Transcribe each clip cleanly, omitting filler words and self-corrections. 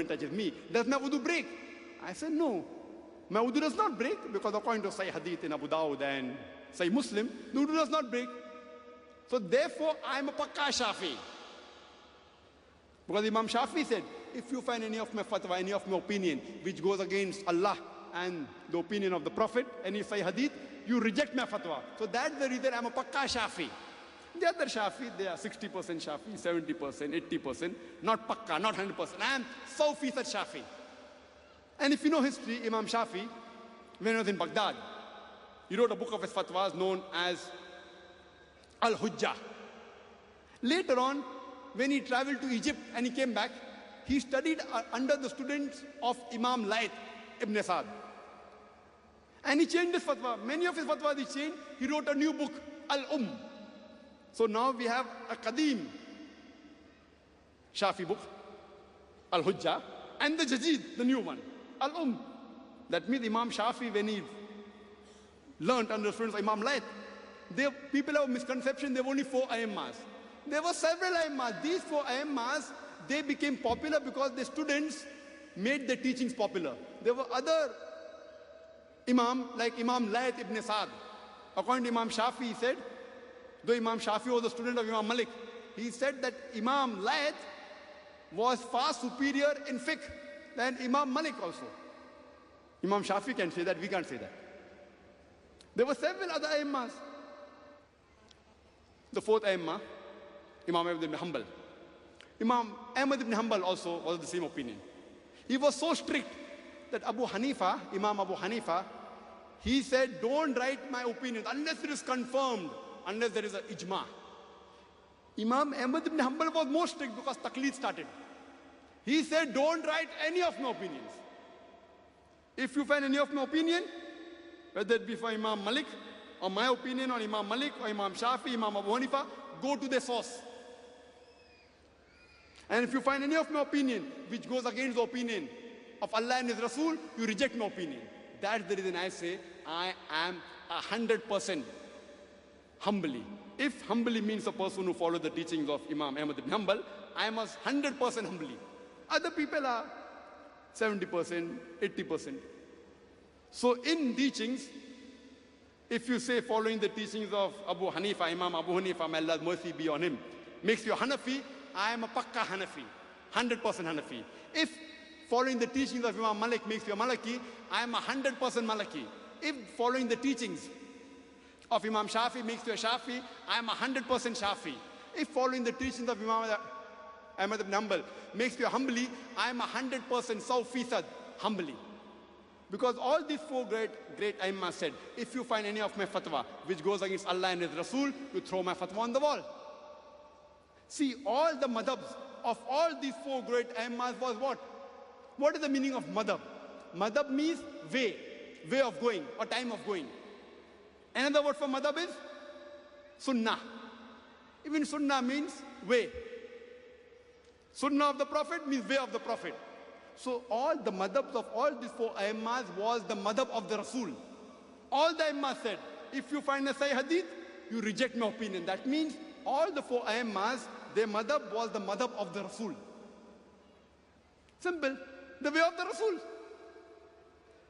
touches me, does my wudu break? I said, no. My wudu does not break because according to Sahih Hadith in Abu Dawud and Sahih Muslim, the wudu does not break. So therefore, I am a Pakka Shafi. Because Imam Shafi said, if you find any of my fatwa, any of my opinion, which goes against Allah and the opinion of the Prophet, any Sahih Hadith, you reject my fatwa. So that's the reason I'm a Pakka Shafi. The other Shafi, they are 60% Shafi, 70%, 80%, not Pakka, not 100%. I am 100% Shafi. And if you know history, Imam Shafi, when he was in Baghdad, he wrote a book of his fatwas known as Al-Hujjah. Later on, when he traveled to Egypt and he came back, he studied under the students of Imam Layth ibn Sa'd. And he changed his fatwa. Many of his fatwas he changed. He wrote a new book, Al-Umm. So now we have a Qadim Shafi book, Al-Hujjah, and the Jadid, the new one, Al-Umm. That means Imam Shafi, when he learned under the students of Imam Layth, people have a misconception, there were only 4 Aimmas. There were several Aimmas. These 4 Aimmas, they became popular because the students made the teachings popular. There were other Imam, like Imam Layth ibn Sa'd. According to Imam Shafi, he said, though Imam Shafi was a student of Imam Malik, he said that Imam Layth was far superior in fiqh than Imam Malik also. Imam Shafi can say that, we can't say that. There were several other Aimmas. The 4th Aimma, Imam Ahmad ibn Hanbal. Imam Ahmad ibn Hanbal also was of the same opinion. He was so strict that Abu Hanifa, Imam Abu Hanifa, he said, don't write my opinions unless it is confirmed, unless there is an ijma. Imam Ahmad ibn Hanbal was more strict because taqleed started. He said, don't write any of my opinions. If you find any of my opinion, whether it be for Imam Malik, or my opinion on Imam Malik, or Imam Shafi, Imam Abu Hanifa, go to the source. And if you find any of my opinion which goes against the opinion of Allah and His Rasul, you reject my opinion. That's the reason I say I am 100% humbly. If humbly means a person who follows the teachings of Imam Ahmad ibn Hanbal, I am 100% humbly. Other people are 70%, 80%. So in teachings, if you say following the teachings of Abu Hanifa, Imam Abu Hanifa, may Allah's mercy be on him, makes you a Hanafi, I am a Pakka Hanafi, 100% Hanafi. If following the teachings of Imam Malik makes you a Malaki, I am 100% Malaki. If following the teachings of Imam Shafi makes you a Shafi, I am 100% Shafi. If following the teachings of Imam Ahmad ibn Hanbal makes you a Hanbali, I am 100% 100% Hanbali. Because all these 4 great Aimmas said, if you find any of my fatwa which goes against Allah and His Rasul, you throw my fatwa on the wall. See, all the madhabs of all these 4 great Aimmas was what? What is the meaning of madhab? Madhab means way of going or time of going. Another word for madhab is sunnah. Even sunnah means way. Sunnah of the Prophet means way of the Prophet. So all the madhabs of all these 4 Aimmas was the madhab of the Rasul. All the Aimmas said, if you find a Sahih Hadith, you reject my opinion. That means all the 4 Aimmas, their madhab was the madhab of the Rasul. Simple. The way of the Rasul.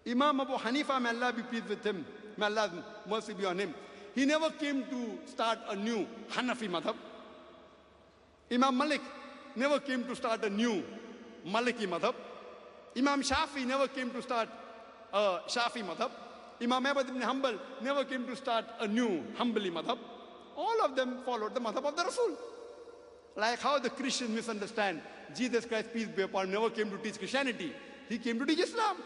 Imam Abu Hanifa, may Allah be pleased with him, may Allah's mercy be on him, he never came to start a new Hanafi madhab. Imam Malik never came to start a new Maliki madhab. Imam Shafi never came to start a Shafi madhab. Imam Ahmad ibn Hanbal never came to start a new Hanbali madhab. All of them followed the madhab of the Rasul. Like how the Christians misunderstand Jesus Christ, peace be upon him, never came to teach Christianity. He came to teach Islam.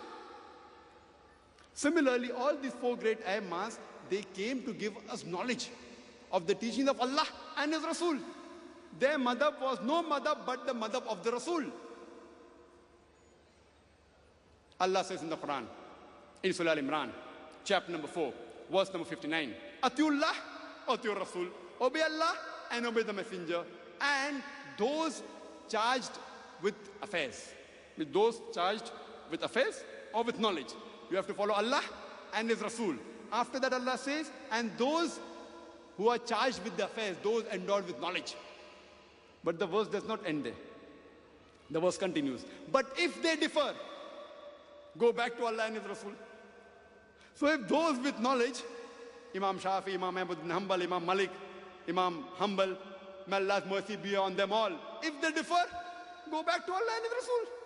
Similarly, all these 4 great Aimmas, they came to give us knowledge of the teachings of Allah and His Rasul. Their madhab was no madhab but the madhab of the Rasul. Allah says in the Quran, in Surah Al-Imran, chapter number 4, verse number 59, Atiullah, Atiur Rasul, obey Allah and obey the Messenger, and those charged with affairs. With those charged with affairs or with knowledge. You have to follow Allah and His Rasul. After that Allah says, and those who are charged with the affairs, those endowed with knowledge. But the verse does not end there. The verse continues. But if they differ, go back to Allah and His Rasul. So if those with knowledge, Imam Shafi, Imam Ahmad bin Hanbal, Imam Malik, Imam Hanbal, may Allah's mercy be on them all. If they differ, go back to Allah and His Rasul.